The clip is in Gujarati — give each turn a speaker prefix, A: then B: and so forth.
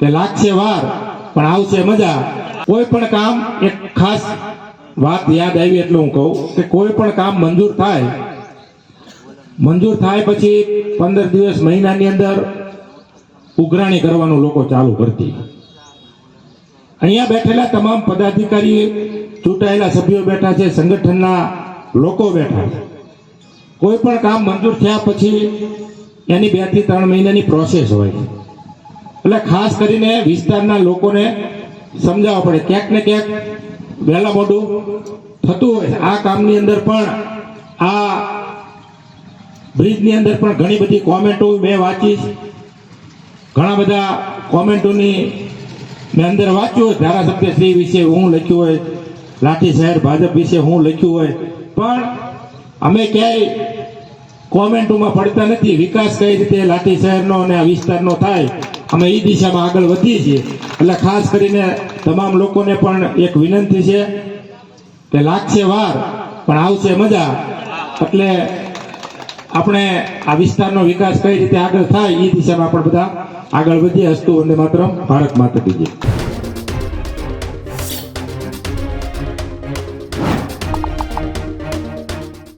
A: કે લાગશે વાર પણ આવશે મજા. કોઈ પણ કામ, એક ખાસ વાત યાદ આવી એટલે હું કહું કે કોઈ પણ કામ મંજૂર થાય પછી 15 દિવસ મહિનાની અંદર ઉઘરાણી કરવાનું લોકો ચાલુ કરતી. અહીંયા બેઠેલા તમામ પદાધિકારી, ચૂંટાયેલા સભ્યો બેઠા છે, સંગઠનના લોકો બેઠા છે. કોઈ પણ કામ મંજૂર થયા પછી એની 2 થી 3 મહિનાની પ્રોસેસ હોય છે. એટલે ખાસ કરીને વિસ્તારના લોકોને સમજાવવા પડે. ક્યાંક ને ક્યાંક વહેલા મોડું થતું હોય. આ કામની અંદર પણ, આ બ્રિજની અંદર પણ ઘણી બધી કોમેન્ટો મેં વાંચી. ઘણા બધા કોમેન્ટોની મેં અંદર વાંચ્યું હોય. ધારાસભ્ય શ્રી વિશે હું લખ્યું હોય, લાઠી શહેર ભાજપ વિશે હું લખ્યું હોય, પણ અમે ક્યાંય કોમેન્ટોમાં પડતા નથી. વિકાસ કઈ રીતે લાઠી શહેરનો અને આ વિસ્તારનો થાય, અમે એ દિશામાં આગળ વધીએ છીએ. એટલે ખાસ કરીને તમામ લોકોને પણ એક વિનંતી છે કે લાગશે વાર પણ આવશે મજા. એટલે આપણે આ વિસ્તારનો વિકાસ કઈ રીતે આગળ થાય એ દિશામાં આપણે બધા આગળ વધીએ. હસ્તુ વંદે માતરમ. ભારત માતા કી જય.